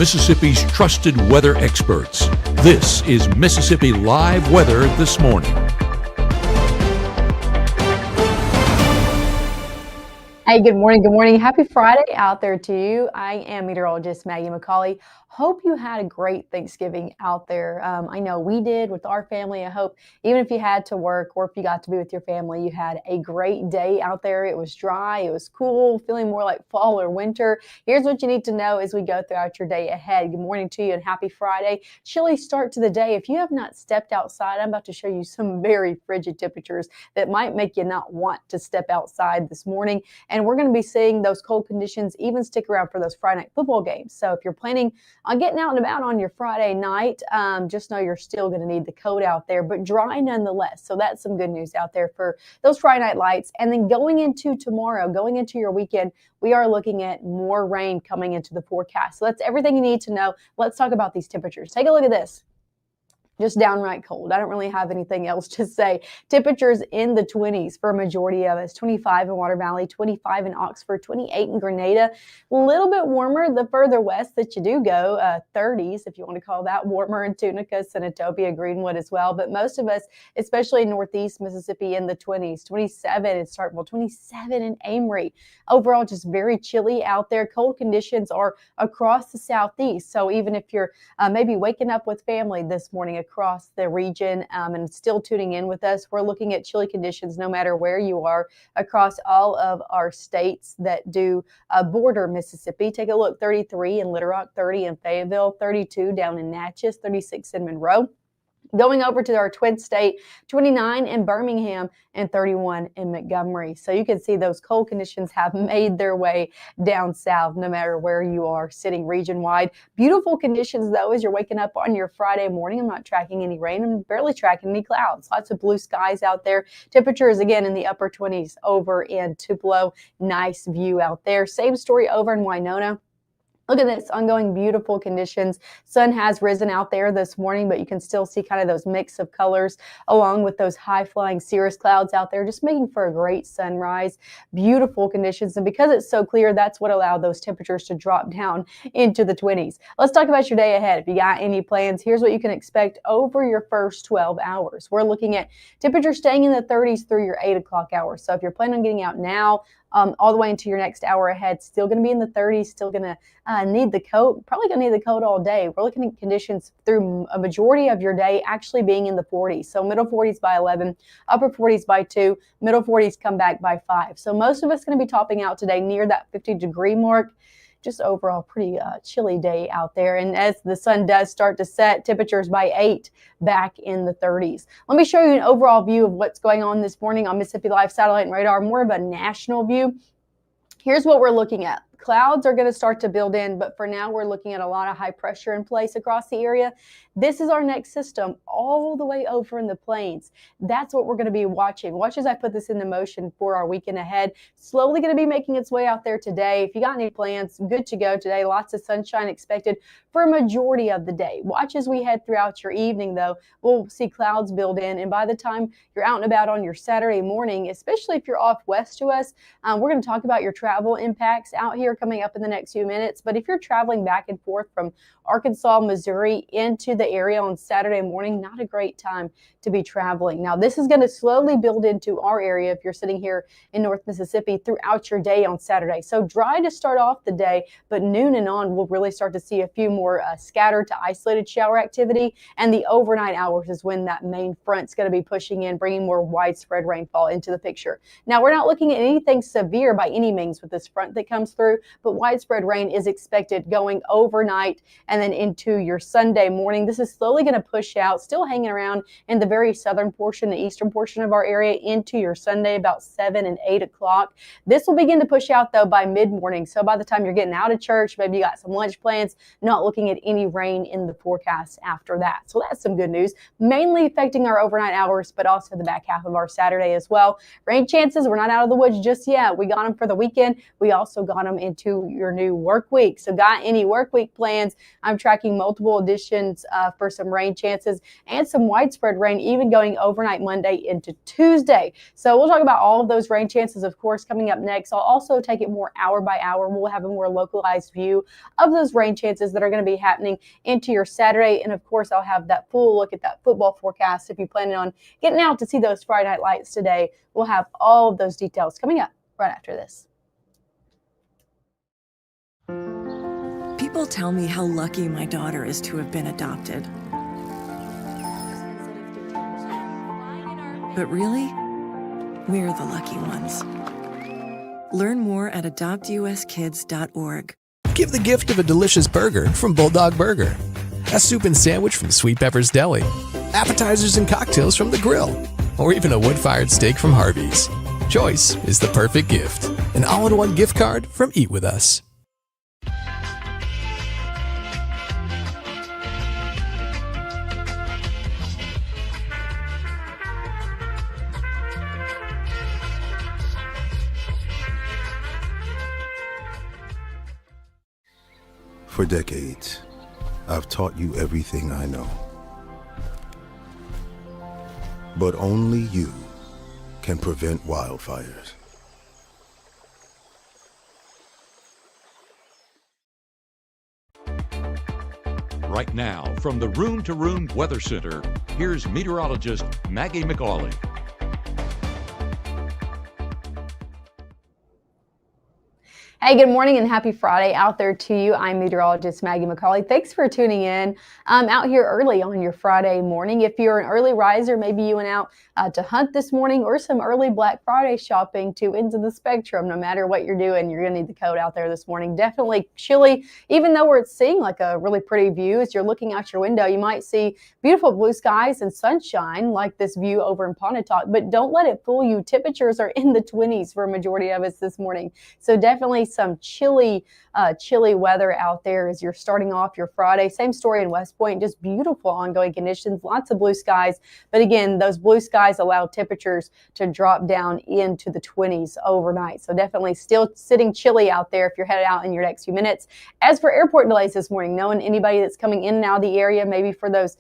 Mississippi's trusted weather experts. This is Mississippi Live Weather This Morning. Hey, good morning. Good morning. Happy Friday out there to you. I am meteorologist Maggye McCauley. Hope you had a great Thanksgiving out there. I know we did with our family. I hope even if you had to work or if you got to be with your family, you had a great day out there. It was dry, it was cool, feeling more like fall or winter. Here's what you need to know as we go throughout your day ahead. Good morning to you and happy Friday. Chilly start to the day. If you have not stepped outside, I'm about to show you some very frigid temperatures that might make you not want to step outside this morning. And we're going to be seeing those cold conditions even stick around for those Friday night football games. So if you're planning on getting out and about on your Friday night, just know you're still going to need the coat out there, but dry nonetheless. So that's some good news out there for those Friday night lights. And then going into tomorrow, going into your weekend, we are looking at more rain coming into the forecast. So that's everything you need to know. Let's talk about these temperatures. Take a look at this. Just downright cold. I don't really have anything else to say. Temperatures in the 20s for a majority of us. 25 in Water Valley, 25 in Oxford, 28 in Grenada. A little bit warmer the further west that you do go. 30s, if you want to call that warmer, in Tunica, Senatobia, Greenwood as well. But most of us, especially in northeast Mississippi, in the 20s. 27 in Starkville, 27 in Amory. Overall, just very chilly out there. Cold conditions are across the southeast. So even if you're maybe waking up with family this morning across the region and still tuning in with us, we're looking at chilly conditions no matter where you are across all of our states that do border Mississippi. Take a look, 33 in Little Rock, 30 in Fayetteville, 32 down in Natchez, 36 in Monroe. Going over to our twin state, 29 in Birmingham and 31 in Montgomery. So you can see those cold conditions have made their way down south no matter where you are sitting region-wide. Beautiful conditions, though, as you're waking up on your Friday morning. I'm not tracking any rain. I'm barely tracking any clouds. Lots of blue skies out there. Temperatures, again, in the upper 20s over in Tupelo. Nice view out there. Same story over in Winona. Look at this, ongoing beautiful conditions. Sun has risen out there this morning, but you can still see kind of those mix of colors along with those high-flying cirrus clouds out there, just making for a great sunrise. Beautiful conditions, and because it's so clear, that's what allowed those temperatures to drop down into the 20s. Let's talk about your day ahead. If you got any plans, here's what you can expect over your first 12 hours. We're looking at temperatures staying in the 30s through your 8 o'clock hour. So if you're planning on getting out now, all the way into your next hour ahead, still going to be in the 30s, still going to need the coat, probably going to need the coat all day. We're looking at conditions through a majority of your day actually being in the 40s. So middle 40s by 11, upper 40s by 2, middle 40s come back by 5. So most of us going to be topping out today near that 50-degree mark. Just overall pretty chilly day out there. And as the sun does start to set, temperatures by 8 back in the 30s. Let me show you an overall view of what's going on this morning on Mississippi Live Satellite and Radar, more of a national view. Here's what we're looking at. Clouds are going to start to build in, but for now we're looking at a lot of high pressure in place across the area. This is our next system all the way over in the plains. That's what we're going to be watching. Watch as I put this into motion for our weekend ahead. Slowly going to be making its way out there today. If you got any plans, good to go today. Lots of sunshine expected for a majority of the day. Watch as we head throughout your evening, though. We'll see clouds build in, and by the time you're out and about on your Saturday morning, especially if you're off west to us, we're going to talk about your travel impacts out here coming up in the next few minutes. But if you're traveling back and forth from Arkansas, Missouri into the area on Saturday morning, not a great time to be traveling. Now, this is going to slowly build into our area if you're sitting here in North Mississippi throughout your day on Saturday. So dry to start off the day, but noon and on, we'll really start to see a few more scattered to isolated shower activity. And the overnight hours is when that main front's going to be pushing in, bringing more widespread rainfall into the picture. Now, we're not looking at anything severe by any means with this front that comes through, but widespread rain is expected going overnight and then into your Sunday morning. This is slowly going to push out, still hanging around in the very southern portion, the eastern portion of our area into your Sunday about 7 and 8 o'clock. This will begin to push out, though, by mid-morning. So by the time you're getting out of church, maybe you got some lunch plans, not looking at any rain in the forecast after that. So that's some good news, mainly affecting our overnight hours, but also the back half of our Saturday as well. Rain chances, we're not out of the woods just yet. We got them for the weekend. We also got them into your new work week. So got any work week plans? I'm tracking multiple additions for some rain chances and some widespread rain, even going overnight Monday into Tuesday. So we'll talk about all of those rain chances, of course, coming up next. I'll also take it more hour by hour. We'll have a more localized view of those rain chances that are going to be happening into your Saturday. And of course, I'll have that full look at that football forecast. If you're planning on getting out to see those Friday Night Lights today, we'll have all of those details coming up right after this. People tell me how lucky my daughter is to have been adopted. But really, we're the lucky ones. Learn more at adoptuskids.org. Give the gift of a delicious burger from Bulldog Burger. A soup and sandwich from Sweet Pepper's Deli. Appetizers and cocktails from The Grill. Or even a wood-fired steak from Harvey's. Choice is the perfect gift. An all-in-one gift card from Eat With Us. For decades, I've taught you everything I know. But only you can prevent wildfires. Right now, from the Room to Room Weather Center, here's meteorologist Maggye McCauley. Hey, good morning and happy Friday out there to you. I'm meteorologist Maggye McCauley. Thanks for tuning in. I'm out here early on your Friday morning. If you're an early riser, maybe you went out to hunt this morning or some early Black Friday shopping to ends of the spectrum. No matter what you're doing, you're going to need the coat out there this morning. Definitely chilly, even though we're seeing like a really pretty view. As you're looking out your window, you might see beautiful blue skies and sunshine like this view over in Pontotoc, but don't let it fool you. Temperatures are in the 20s for a majority of us this morning. So definitely some chilly weather out there as you're starting off your Friday. Same story in West Point, just beautiful ongoing conditions, lots of blue skies. But again, those blue skies allow temperatures to drop down into the 20s overnight. So definitely still sitting chilly out there if you're headed out in your next few minutes. As for airport delays this morning, knowing anybody that's coming in and out of the area, maybe for those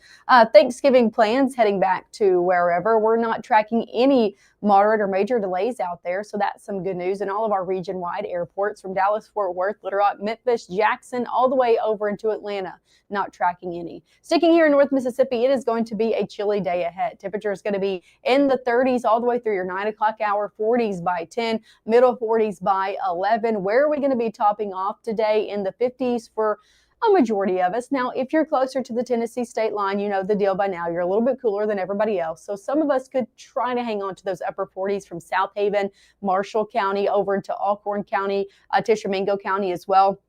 Thanksgiving plans heading back to wherever, we're not tracking any moderate or major delays out there. So that's some good news in all of our region-wide airports from Dallas, Fort Worth, Little Rock, Memphis, Jackson, all the way over into Atlanta, not tracking any. Sticking here in North Mississippi, it is going to be a chilly day ahead. Temperature is going to be in the 30s all the way through your 9 o'clock hour, 40s by 10, middle 40s by 11. Where are we going to be topping off today? In the 50s for a majority of us. Now, if you're closer to the Tennessee state line, you know the deal by now. You're a little bit cooler than everybody else. So some of us could try to hang on to those upper 40s from South Haven, Marshall County, over into Alcorn County, Tishomingo County as well.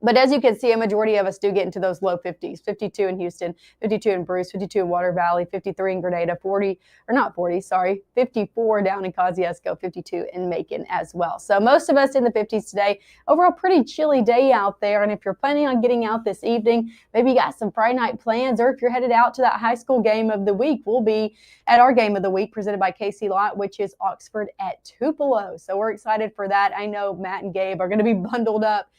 But as you can see, a majority of us do get into those low 50s, 52 in Houston, 52 in Bruce, 52 in Water Valley, 53 in Grenada, 54 down in Kosciuszko, 52 in Macon as well. So most of us in the 50s today. Overall, pretty chilly day out there. And if you're planning on getting out this evening, maybe you got some Friday night plans, or if you're headed out to that high school game of the week, we'll be at our game of the week presented by KC Lott, which is Oxford at Tupelo. So we're excited for that. I know Matt and Gabe are going to be bundled up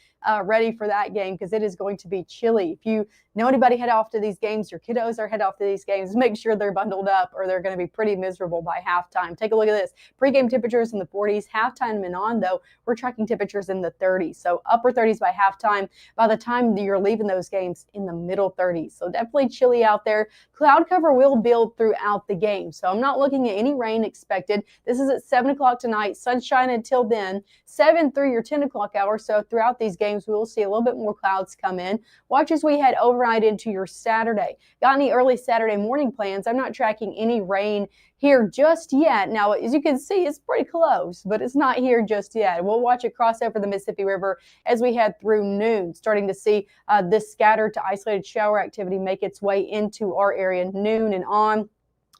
ready for that game because it is going to be chilly. If you know anybody head off to these games, your kiddos are head off to these games, make sure they're bundled up or they're going to be pretty miserable by halftime. Take a look at this. Pre-game temperatures in the 40s. Halftime and on, though, we're tracking temperatures in the 30s. So upper 30s by halftime. By the time you're leaving those games, in the middle 30s. So definitely chilly out there. Cloud cover will build throughout the game. So I'm not looking at any rain expected. This is at 7 o'clock tonight. Sunshine until then. 7 through your 10 o'clock hour. So throughout these games, we will see a little bit more clouds come in. Watch as we head overnight into your Saturday. Got any early Saturday morning plans? I'm not tracking any rain here just yet. Now, as you can see, it's pretty close, but it's not here just yet. We'll watch it cross over the Mississippi River as we head through noon, starting to see this scattered to isolated shower activity make its way into our area noon and on.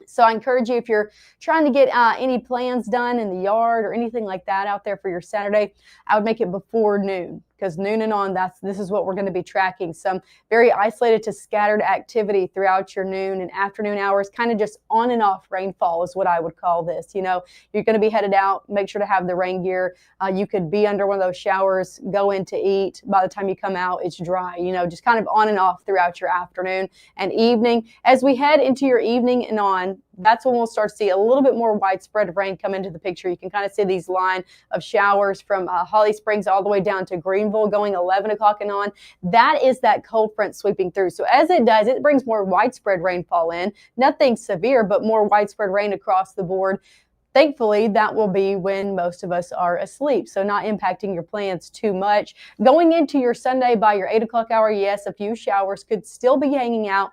So I encourage you, if you're trying to get any plans done in the yard or anything like that out there for your Saturday, I would make it before noon. because noon and on, this is what we're going to be tracking. Some very isolated to scattered activity throughout your noon and afternoon hours, kind of just on and off rainfall is what I would call this. You know, you're going to be headed out, make sure to have the rain gear. You could be under one of those showers, go in to eat. By the time you come out, it's dry, you know, just kind of on and off throughout your afternoon and evening. As we head into your evening and on, that's when we'll start to see a little bit more widespread rain come into the picture. You can kind of see these line of showers from Holly Springs all the way down to Greenville going 11 o'clock and on. That is that cold front sweeping through. So as it does, it brings more widespread rainfall in. Nothing severe, but more widespread rain across the board. Thankfully, that will be when most of us are asleep, so not impacting your plans too much. Going into your Sunday by your 8 o'clock hour, yes, a few showers could still be hanging out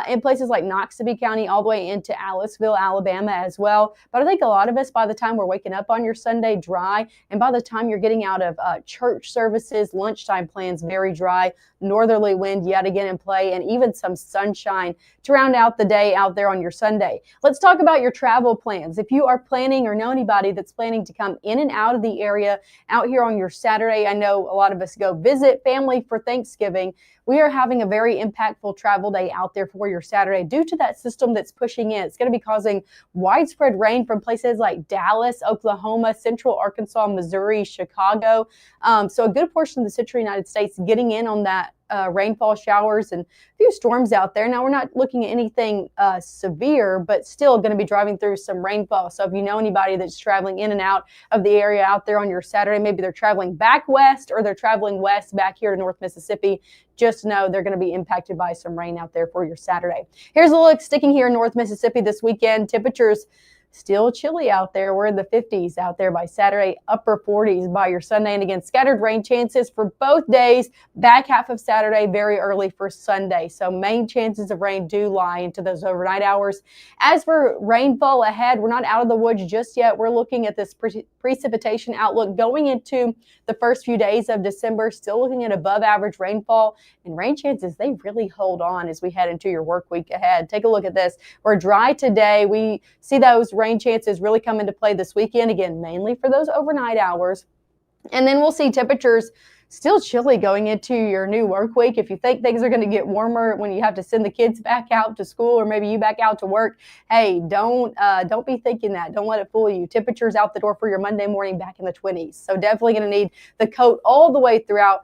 in places like Noxubee County all the way into Aliceville, Alabama as well. But I think a lot of us, by the time we're waking up on your Sunday, dry, and by the time you're getting out of church services, lunchtime plans, very dry, northerly wind yet again in play, and even some sunshine to round out the day out there on your Sunday. Let's talk about your travel plans. If you are planning or know anybody that's planning to come in and out of the area out here on your Saturday, I know a lot of us go visit family for Thanksgiving. We are having a very impactful travel day out there for your Saturday due to that system that's pushing in. It's going to be causing widespread rain from places like Dallas, Oklahoma, Central Arkansas, Missouri, Chicago. So a good portion of the central United States getting in on that rainfall showers and a few storms out there. Now, we're not looking at anything severe, but still going to be driving through some rainfall. So if you know anybody that's traveling in and out of the area out there on your Saturday, maybe they're traveling back west or they're traveling west back here to North Mississippi, just know they're going to be impacted by some rain out there for your Saturday. Here's a look sticking here in North Mississippi this weekend. Temperatures still chilly out there. We're in the 50s out there by Saturday, upper 40s by your Sunday. And again, scattered rain chances for both days, back half of Saturday, very early for Sunday. So main chances of rain do lie into those overnight hours. As for rainfall ahead, we're not out of the woods just yet. We're looking at this precipitation outlook going into the first few days of December, still looking at above average rainfall, and rain chances, they really hold on as we head into your work week ahead. Take a look at this. We're dry today. We see those rain chances really come into play this weekend, again, mainly for those overnight hours. And then we'll see temperatures still chilly going into your new work week. If you think things are going to get warmer when you have to send the kids back out to school or maybe you back out to work, hey, don't be thinking that. Don't let it fool you. Temperatures out the door for your Monday morning back in the 20s. So definitely going to need the coat all the way throughout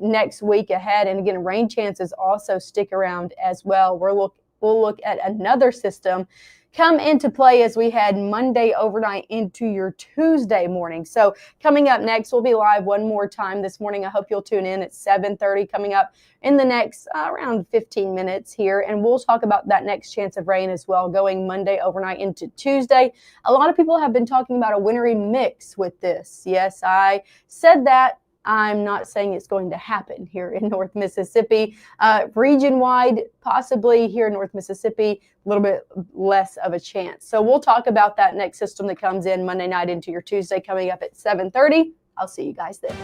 next week ahead. And again, rain chances also stick around as well. We'll look at another system come into play as we head Monday overnight into your Tuesday morning. So coming up next, we'll be live one more time this morning. I hope you'll tune in at 7:30 coming up in the next around 15 minutes here. And we'll talk about that next chance of rain as well going Monday overnight into Tuesday. A lot of people have been talking about a wintry mix with this. Yes, I said that. I'm not saying it's going to happen here in North Mississippi. Region-wide, possibly here in North Mississippi, a little bit less of a chance. So we'll talk about that next system that comes in Monday night into your Tuesday coming up at 7:30. I'll see you guys then.